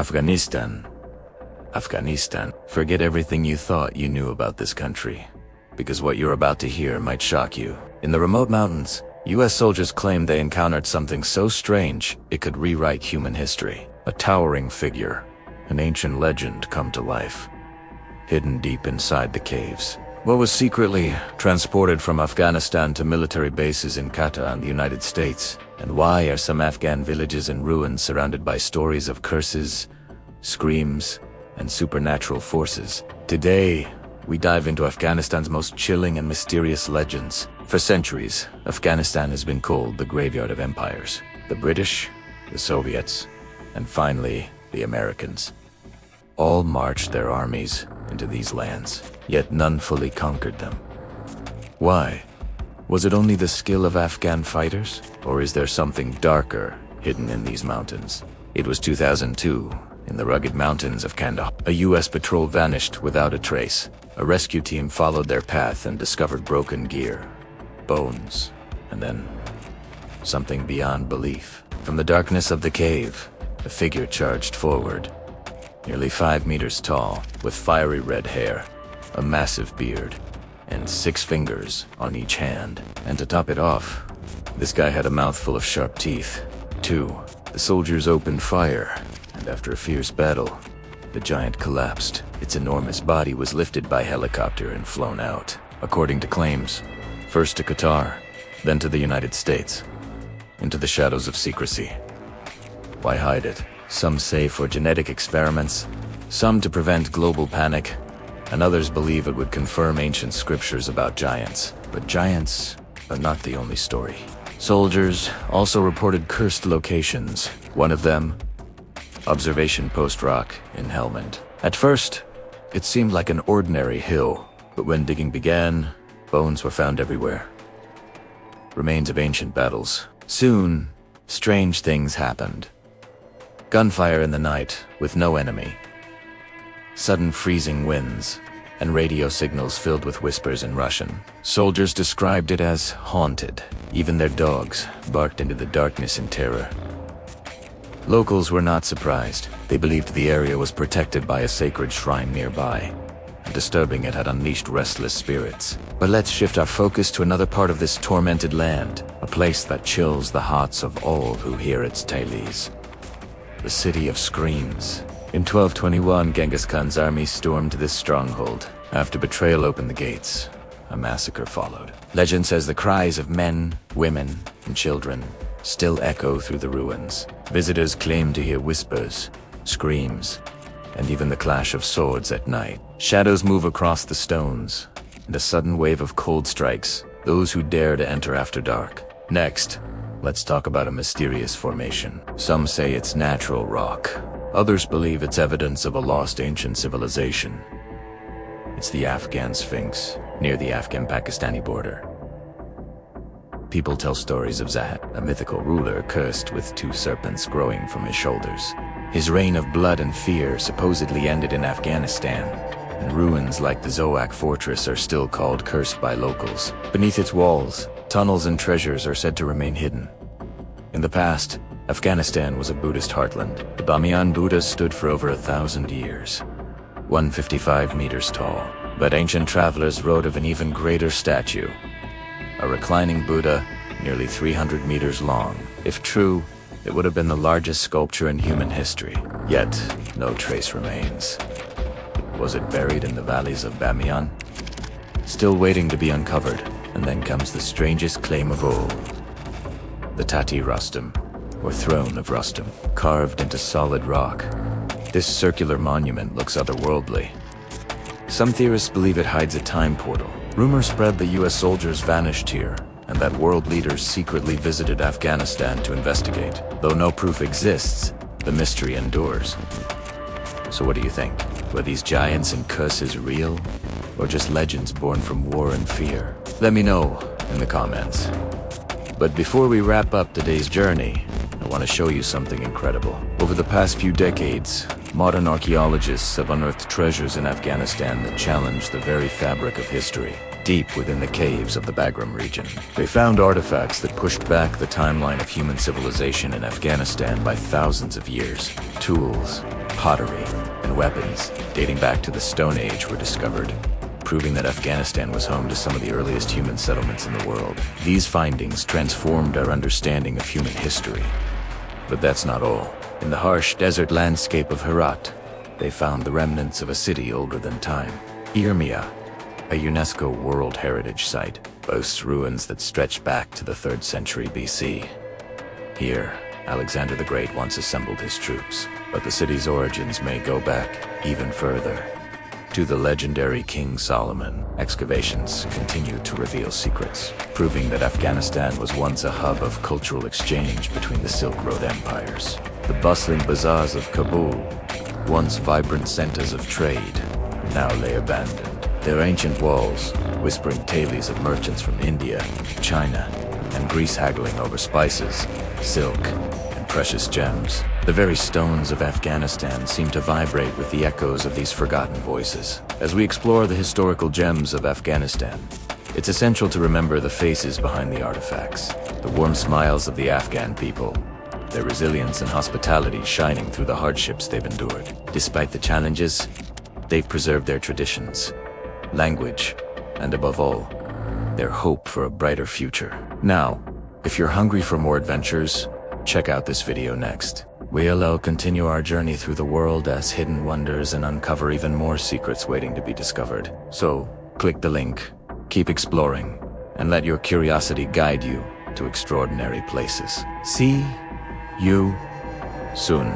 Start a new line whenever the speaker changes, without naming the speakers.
Afghanistan. Afghanistan. Forget everything you thought you knew about this country, because what you're about to hear might shock you. In the remote mountains, US soldiers claimed they encountered something so strange it could rewrite human history. A towering figure, an ancient legend come to life, hidden deep inside the caves. What was secretly transported from Afghanistan to military bases in Qatar and the United States? And why are some Afghan villages in ruins surrounded by stories of curses, screams, and supernatural forces? Today, we dive into Afghanistan's most chilling and mysterious legends. For centuries, Afghanistan has been called the graveyard of empires. The British, the Soviets, and finally, the Americans all marched their armies into these lands, yet none fully conquered them. Why? Was it only the skill of Afghan fighters? Or is there something darker hidden in these mountains? It was 2002, in the rugged mountains of Kandahar. A US patrol vanished without a trace. A rescue team followed their path and discovered broken gear, bones, and then something beyond belief. From the darkness of the cave, a figure charged forward. Nearly 5 meters tall, with fiery red hair, a massive beard, and 6 fingers on each hand. And to top it off, this guy had a mouthful of sharp teeth. The soldiers opened fire, and after a fierce battle, the giant collapsed. Its enormous body was lifted by helicopter and flown out. According to claims, first to Qatar, then to the United States, into the shadows of secrecy. Why hide it? Some say for genetic experiments, some to prevent global panic, and others believe it would confirm ancient scriptures about giants. But giants are not the only story. Soldiers also reported cursed locations. One of them, Observation Post Rock in Helmand. At first, it seemed like an ordinary hill, but when digging began, bones were found everywhere. Remains of ancient battles. Soon, strange things happened. Gunfire in the night, with no enemy. Sudden freezing winds, and radio signals filled with whispers in Russian. Soldiers described it as haunted. Even their dogs barked into the darkness in terror. Locals were not surprised. They believed the area was protected by a sacred shrine nearby, and disturbing it had unleashed restless spirits. But let's shift our focus to another part of this tormented land, a place that chills the hearts of all who hear its tales. The City of Screams. In 1221, Genghis Khan's army stormed this stronghold. After betrayal opened the gates, a massacre followed. Legend says the cries of men, women, and children still echo through the ruins. Visitors claim to hear whispers, screams, and even the clash of swords at night. Shadows move across the stones, and a sudden wave of cold strikes those who dare to enter after dark. Next, let's talk about a mysterious formation. Some say it's natural rock. Others believe it's evidence of a lost ancient civilization. It's the Afghan Sphinx, near the Afghan-Pakistani border. People tell stories of Zohak, a mythical ruler cursed with 2 serpents growing from his shoulders. His reign of blood and fear supposedly ended in Afghanistan, and ruins like the Zohak fortress are still called cursed by locals. Beneath its walls, tunnels and treasures are said to remain hidden. In the past, Afghanistan was a Buddhist heartland. The Bamiyan Buddha stood for over 1,000 years, 155 meters tall. But ancient travelers wrote of an even greater statue, a reclining Buddha nearly 300 meters long. If true, it would have been the largest sculpture in human history. Yet, no trace remains. Was it buried in the valleys of Bamiyan? Still waiting to be uncovered. And then comes the strangest claim of all. The Takht-e Rustam, or Throne of Rustam, carved into solid rock. This circular monument looks otherworldly. Some theorists believe it hides a time portal. Rumors spread the US soldiers vanished here, and that world leaders secretly visited Afghanistan to investigate. Though no proof exists, the mystery endures. So what do you think? Were these giants and curses real, or just legends born from war and fear? Let me know in the comments. But before we wrap up today's journey, I want to show you something incredible. Over the past few decades, modern archaeologists have unearthed treasures in Afghanistan that challenge the very fabric of history. Deep within the caves of the Bagram region, they found artifacts that pushed back the timeline of human civilization in Afghanistan by thousands of years. Tools, pottery, and weapons dating back to the Stone Age were discovered, proving that Afghanistan was home to some of the earliest human settlements in the world. These findings transformed our understanding of human history. But that's not all. In the harsh desert landscape of Herat, they found the remnants of a city older than time. Urmia, a UNESCO World Heritage Site, boasts ruins that stretch back to the 3rd century BC. Here, Alexander the Great once assembled his troops, but the city's origins may go back even further. To the legendary King Solomon, excavations continue to reveal secrets, proving that Afghanistan was once a hub of cultural exchange between the Silk Road empires. The bustling bazaars of Kabul, once vibrant centers of trade, now lay abandoned. Their ancient walls, whispering tales of merchants from India, China, and Greece haggling over spices, silk, and precious gems. The very stones of Afghanistan seem to vibrate with the echoes of these forgotten voices. As we explore the historical gems of Afghanistan, it's essential to remember the faces behind the artifacts, the warm smiles of the Afghan people, their resilience and hospitality shining through the hardships they've endured. Despite the challenges, they've preserved their traditions, language, and above all, their hope for a brighter future. Now, if you're hungry for more adventures, check out this video next. We'll continue our journey through the world as hidden wonders and uncover even more secrets waiting to be discovered. So, click the link, keep exploring, and let your curiosity guide you to extraordinary places. See you soon.